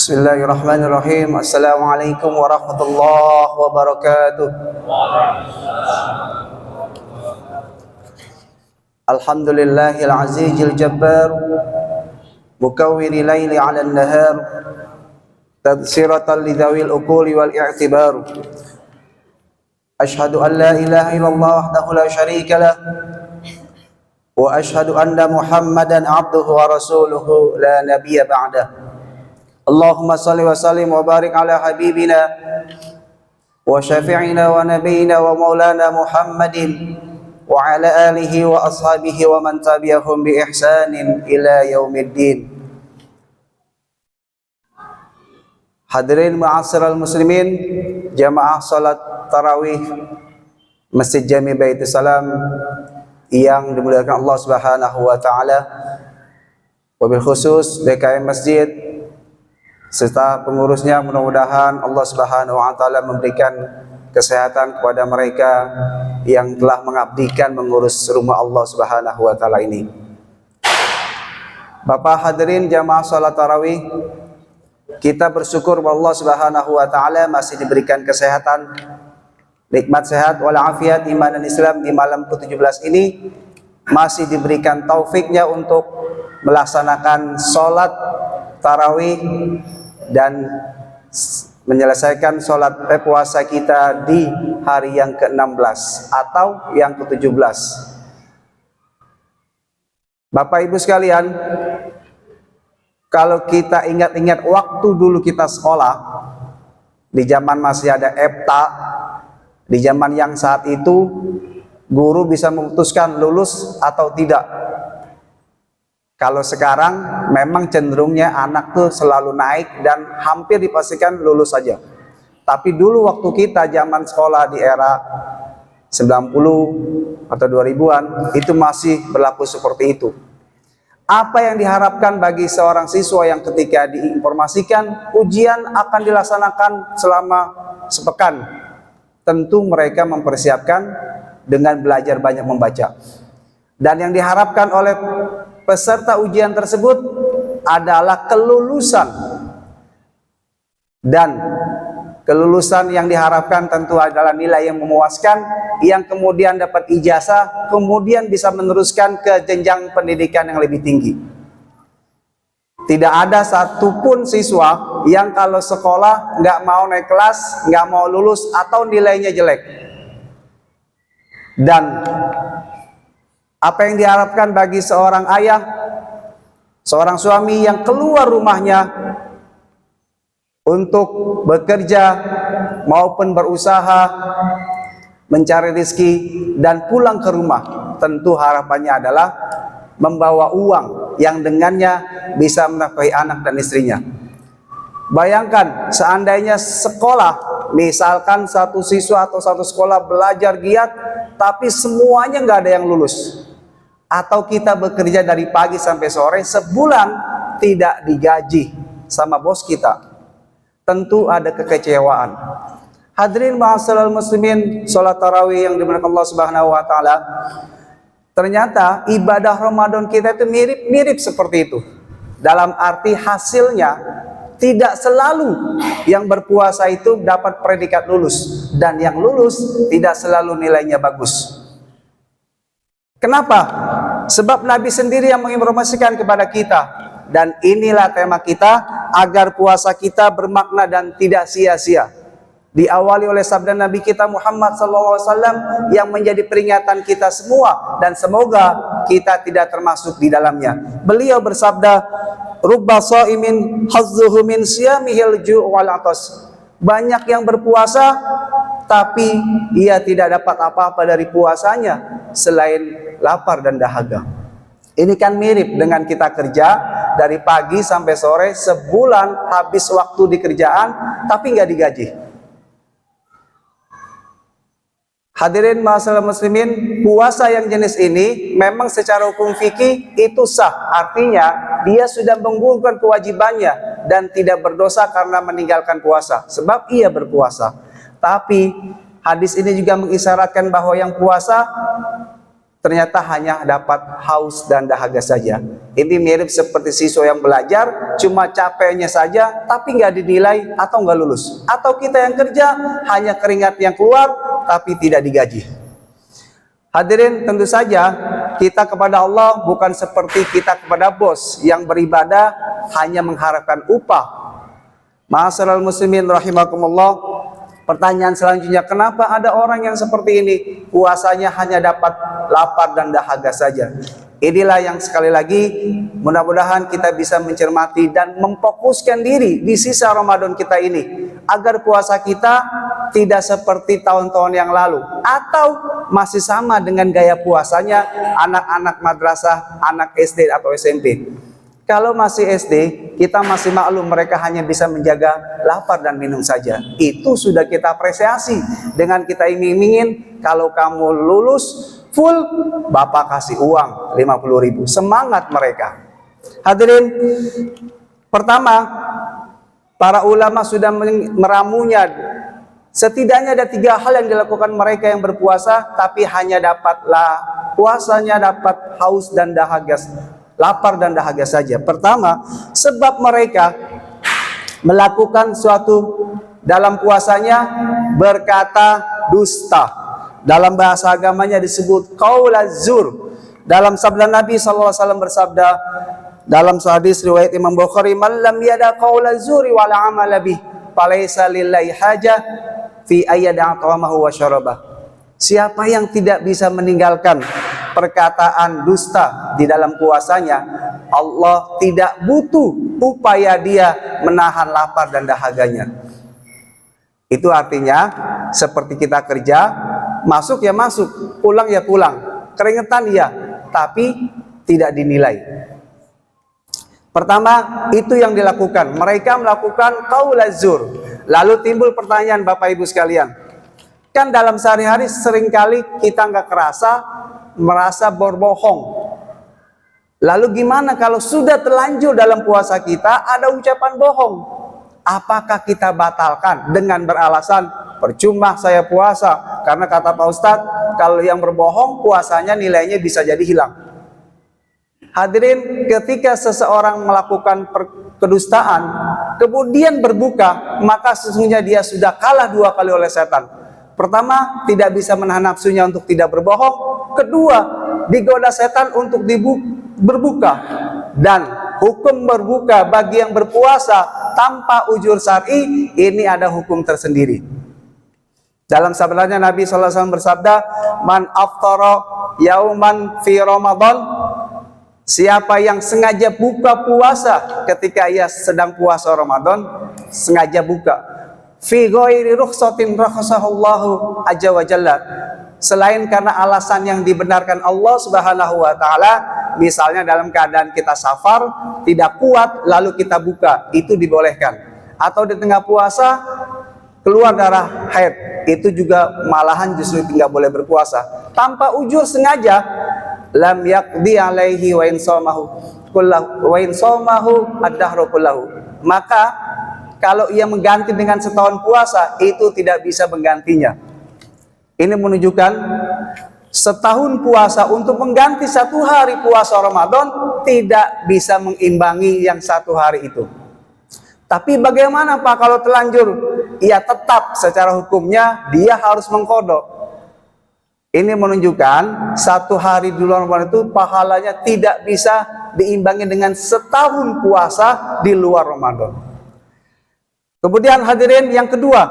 Bismillahirrahmanirrahim. Assalamualaikum warahmatullahi wabarakatuh. Alhamdulillahil azizil jabbar, mukawwiri laili 'ala an-nahar, tadhsiratan lidawil uquli wal i'tibar. Ashhadu an la ilaha illallah wahdahu la syarika lah, wa ashhadu anna Muhammadan 'abduhu wa rasuluhu la nabiyya ba'dah. Allahumma salli wa sallim wa barik ala habibina wa syafi'ina wa nabiyina wa maulana Muhammadin wa ala alihi wa ashabihi wa man tabi'ahum bi ihsanin ila yaumiddin. Hadirin ma'asyiral muslimin, jamaah salat tarawih Masjid Jami Baitus Salam yang dimuliakan Allah Subhanahu wa taala, wabil khusus DKM Masjid serta pengurusnya, mudah-mudahan Allah Subhanahu wa taala memberikan kesehatan kepada mereka yang telah mengabdikan mengurus rumah Allah Subhanahu wa taala ini. Bapak hadirin jamaah salat tarawih, kita bersyukur bahwa Allah Subhanahu wa taala masih diberikan kesehatan, nikmat sehat walafiat iman dan Islam di malam ke-17 ini, masih diberikan taufiknya untuk melaksanakan salat tarawih dan menyelesaikan sholat puasa kita di hari yang ke-16 atau yang ke-17. Bapak Ibu sekalian, kalau kita ingat-ingat waktu dulu kita sekolah, di zaman masih ada EPTA, di zaman yang saat itu guru bisa memutuskan lulus atau tidak. Kalau sekarang memang cenderungnya anak tuh selalu naik dan hampir dipastikan lulus saja. Tapi dulu waktu kita zaman sekolah di era 90 atau 2000-an itu masih berlaku seperti itu. Apa yang diharapkan bagi seorang siswa yang ketika diinformasikan ujian akan dilaksanakan selama sepekan? Tentu mereka mempersiapkan dengan belajar banyak membaca. Dan yang diharapkan oleh peserta ujian tersebut adalah kelulusan, dan kelulusan yang diharapkan tentu adalah nilai yang memuaskan, yang kemudian dapat ijazah, kemudian bisa meneruskan ke jenjang pendidikan yang lebih tinggi. Tidak ada satupun siswa yang kalau sekolah nggak mau naik kelas, nggak mau lulus atau nilainya jelek. Dan apa yang diharapkan bagi seorang ayah, seorang suami yang keluar rumahnya untuk bekerja maupun berusaha mencari rezeki dan pulang ke rumah, tentu harapannya adalah membawa uang yang dengannya bisa menafkahi anak dan istrinya. Bayangkan seandainya sekolah, misalkan satu siswa atau satu sekolah belajar giat tapi semuanya nggak ada yang lulus, atau kita bekerja dari pagi sampai sore sebulan tidak digaji sama bos kita, tentu ada kekecewaan. Hadirin ma'asyiral muslimin, salat tarawih yang dimuliakan Allah Subhanahu wa taala, ternyata ibadah Ramadan kita itu mirip-mirip seperti itu. Dalam arti hasilnya tidak selalu yang berpuasa itu dapat predikat lulus, dan yang lulus tidak selalu nilainya bagus. Kenapa? Sebab Nabi sendiri yang menginformasikan kepada kita, dan inilah tema kita, agar puasa kita bermakna dan tidak sia-sia. Diawali oleh sabda Nabi kita Muhammad SAW yang menjadi peringatan kita semua, dan semoga kita tidak termasuk di dalamnya. Beliau bersabda, "Rubba shaimin hazzuhu min siyamihil ju' wal 'atas." Banyak yang berpuasa tapi ia tidak dapat apa-apa dari puasanya selain lapar dan dahaga. Ini kan mirip dengan kita kerja dari pagi sampai sore sebulan, habis waktu di kerjaan tapi nggak digaji. Hadirin ma'asyiral muslimin, puasa yang jenis ini memang secara hukum fikih itu sah, artinya dia sudah menggugurkan kewajibannya dan tidak berdosa karena meninggalkan puasa sebab ia berpuasa. Tapi hadis ini juga mengisyaratkan bahwa yang puasa ternyata hanya dapat haus dan dahaga saja. Ini mirip seperti siswa yang belajar cuma capeknya saja tapi nggak dinilai atau nggak lulus, atau kita yang kerja hanya keringat yang keluar tapi tidak digaji. Hadirin, tentu saja kita kepada Allah bukan seperti kita kepada bos yang beribadah hanya mengharapkan upah. Ma'asyiral muslimin rahimakumullah. Pertanyaan selanjutnya, kenapa ada orang yang seperti ini puasanya hanya dapat lapar dan dahaga saja? Inilah yang sekali lagi mudah-mudahan kita bisa mencermati dan memfokuskan diri di sisa Ramadan kita ini, agar puasa kita tidak seperti tahun-tahun yang lalu atau masih sama dengan gaya puasanya anak-anak madrasah, anak SD atau SMP. Kalau masih SD, kita masih maklum mereka hanya bisa menjaga lapar dan minum saja. Itu sudah kita apresiasi. Dengan kita iming-imingin, kalau kamu lulus full, Bapak kasih uang 50.000. Semangat mereka. Hadirin, pertama, para ulama sudah meramunya. Setidaknya ada 3 hal yang dilakukan mereka yang berpuasa, tapi hanya dapatlah puasanya dapat haus dan dahaga, lapar dan dahaga saja. Pertama, sebab mereka melakukan suatu dalam puasanya berkata dusta. Dalam bahasa agamanya disebut qaulaz zur. Dalam sabda Nabi SAW bersabda dalam hadis riwayat Imam Bukhari, "Man lam yada qaulaz zuri wal amala bih, falaysa lillahi hajah fi ayyada ta'amahu wa syarabah." Siapa yang tidak bisa meninggalkan perkataan dusta di dalam puasanya, Allah tidak butuh upaya dia menahan lapar dan dahaganya. Itu artinya seperti kita kerja, masuk ya masuk, pulang ya pulang, keringetan ya, tapi tidak dinilai. Pertama, itu yang dilakukan. Mereka melakukan qaulaz zur. Lalu timbul pertanyaan Bapak Ibu sekalian, kan dalam sehari-hari seringkali kita nggak merasa berbohong. Lalu gimana kalau sudah terlanjur dalam puasa kita ada ucapan bohong? Apakah kita batalkan dengan beralasan percuma saya puasa? Karena kata Pak Ustadz, kalau yang berbohong puasanya nilainya bisa jadi hilang. Hadirin, ketika seseorang melakukan kedustaan kemudian berbuka, maka sesungguhnya dia sudah kalah 2 kali oleh setan. Pertama, tidak bisa menahan nafsunya untuk tidak berbohong. Kedua, digoda setan untuk berbuka. Dan hukum berbuka bagi yang berpuasa tanpa ujur syar'i ini ada hukum tersendiri. Dalam sabdanya Nabi SAW bersabda, "Man aftara yauman fi Ramadan", siapa yang sengaja buka puasa ketika ia sedang puasa Ramadan, sengaja buka, fi ghairi rukhsatin rakhasahallahu azza wa jalla, selain karena alasan yang dibenarkan Allah Subhanahu wa taala, misalnya dalam keadaan kita safar, tidak kuat lalu kita buka, itu dibolehkan. Atau di tengah puasa keluar darah haid, itu juga malahan justru tidak boleh berpuasa. Tanpa ujur sengaja, lam yaqdi alaihi wa in shamahu ad-dahru kullahu. Maka kalau ia mengganti dengan setahun puasa, itu tidak bisa menggantinya. Ini menunjukkan setahun puasa untuk mengganti 1 hari puasa Ramadan tidak bisa mengimbangi yang 1 hari itu. Tapi bagaimana Pak kalau terlanjur? Ya tetap secara hukumnya dia harus mengqadha. Ini menunjukkan 1 hari di luar Ramadan itu pahalanya tidak bisa diimbangi dengan setahun puasa di luar Ramadan. Kemudian hadirin, yang kedua,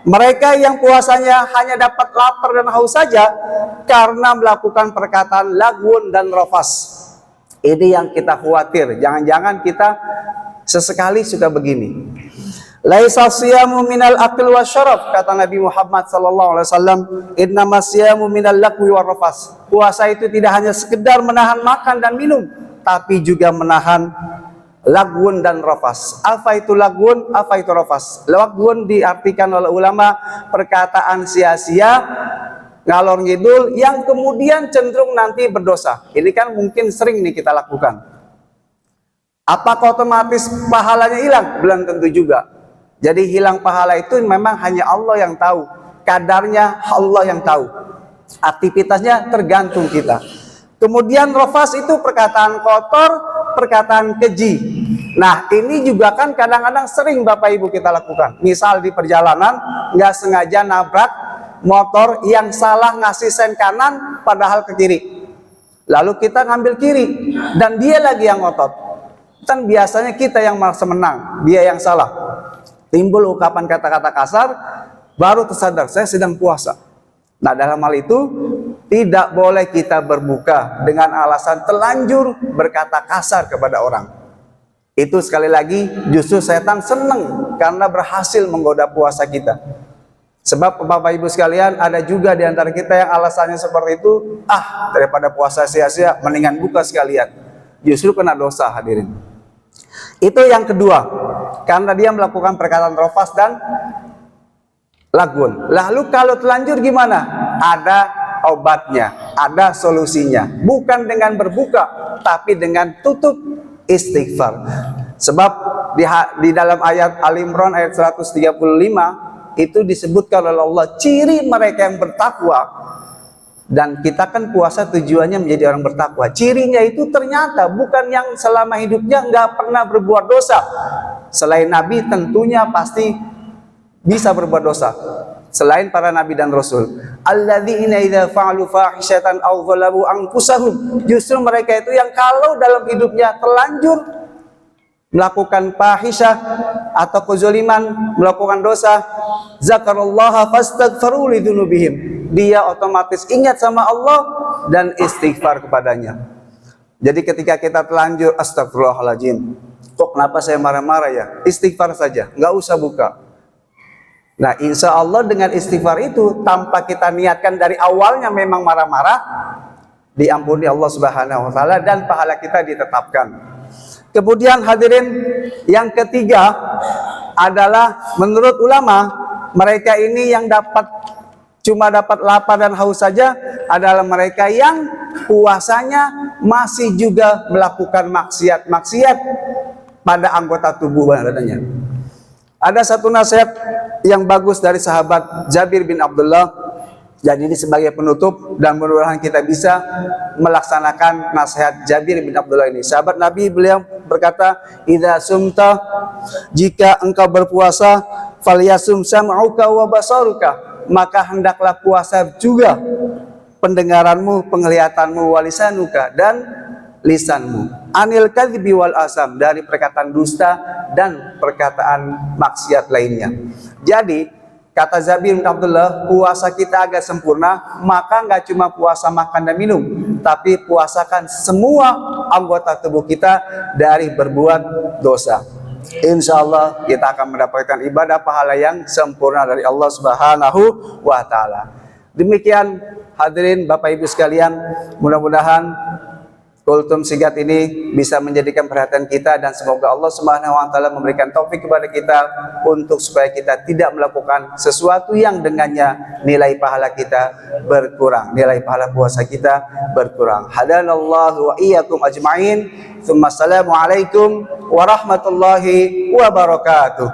mereka yang puasanya hanya dapat lapar dan haus saja karena melakukan perkataan lagwun dan rafas. Ini yang kita khawatir, jangan-jangan kita sesekali suka begini. Laisa siyamu minal akil wa syaraf, kata Nabi Muhammad SAW, innama siyamu minal lagwi wa rafas. Puasa itu tidak hanya sekedar menahan makan dan minum, tapi juga menahan lagwun dan rafas. Apa itu lagwun? Apa itu rafas? Lagwun diartikan oleh ulama perkataan sia-sia, ngalor ngidul, yang kemudian cenderung nanti berdosa. Ini kan mungkin sering nih kita lakukan. Apakah otomatis pahalanya hilang? Belum tentu juga. Jadi hilang pahala itu memang hanya Allah yang tahu. Kadarnya Allah yang tahu. Aktivitasnya tergantung kita. Kemudian rafas itu perkataan kotor, perkataan keji. Nah, ini juga kan kadang-kadang sering Bapak Ibu kita lakukan. Misal di perjalanan nggak sengaja nabrak motor yang salah ngasih sen kanan padahal ke kiri. Lalu kita ngambil kiri dan dia lagi yang ngotot. Kan biasanya kita yang merasa menang, dia yang salah. Timbul ungkapan kata-kata kasar, baru tersadar saya sedang puasa. Nah, dalam hal itu tidak boleh kita berbuka dengan alasan telanjur berkata kasar kepada orang. Itu sekali lagi justru setan senang karena berhasil menggoda puasa kita. Sebab Bapak Ibu sekalian, ada juga di antara kita yang alasannya seperti itu, daripada puasa sia-sia mendingan buka sekalian. Justru kena dosa, hadirin. Itu yang kedua, karena dia melakukan perkataan rafas dan lagun. Lalu kalau telanjur gimana? Ada obatnya, ada solusinya. Bukan dengan berbuka, tapi dengan tutup istighfar. Sebab di dalam ayat Al-Imran ayat 135 itu disebutkan oleh Allah ciri mereka yang bertakwa. Dan kita kan puasa tujuannya menjadi orang bertakwa. Cirinya itu ternyata bukan yang selama hidupnya nggak pernah berbuat dosa. Selain Nabi tentunya pasti bisa berbuat dosa. Selain para Nabi dan Rasul. Alladzina idza fa'alu fahishatan aw dzalamu anfusahum. Justru mereka itu yang kalau dalam hidupnya telanjur melakukan fahisyah atau kezaliman, melakukan dosa, zakarullaha fastaghfiru lidzunubihim. Dia otomatis ingat sama Allah dan istighfar kepadanya. Jadi ketika kita telanjur, astagfirullahaladzim, kok kenapa saya marah-marah ya? Istighfar saja, nggak usah buka. Nah, insya Allah dengan istighfar itu, tanpa kita niatkan dari awalnya memang marah-marah, diampuni Allah Subhanahu wa Ta'ala dan pahala kita ditetapkan. Kemudian hadirin, yang ketiga adalah menurut ulama, mereka ini yang cuma dapat lapar dan haus saja adalah mereka yang puasanya masih juga melakukan maksiat pada anggota tubuh badannya. Ada satu nasihat yang bagus dari sahabat Jabir bin Abdullah. Dan ini sebagai penutup dan mudah-mudahan kita bisa melaksanakan nasihat Jabir bin Abdullah ini. Sahabat Nabi beliau berkata, "Idza sumta, jika engkau berpuasa, falyasum sam'uka wa basaruka, maka hendaklah puasa juga pendengaranmu, penglihatanmu, walisanuka dan lisanmu. Anil kadhibi wal asam, dari perkataan dusta dan perkataan maksiat lainnya." Jadi kata Jabir bin Abdullah, puasa kita agak sempurna, maka nggak cuma puasa makan dan minum, tapi puasakan semua anggota tubuh kita dari berbuat dosa. Insya Allah kita akan mendapatkan ibadah pahala yang sempurna dari Allah Subhanahu wa Ta'ala. Demikian hadirin Bapak Ibu sekalian, mudah-mudahan Kultum Sigat ini bisa menjadikan perhatian kita dan semoga Allah Subhanahu wa Ta'ala memberikan taufik kepada kita untuk supaya kita tidak melakukan sesuatu yang dengannya nilai pahala kita berkurang, nilai pahala puasa kita berkurang. Hadanallahu wa iyyakum ajma'in. Assalamualaikum warahmatullahi wabarakatuh.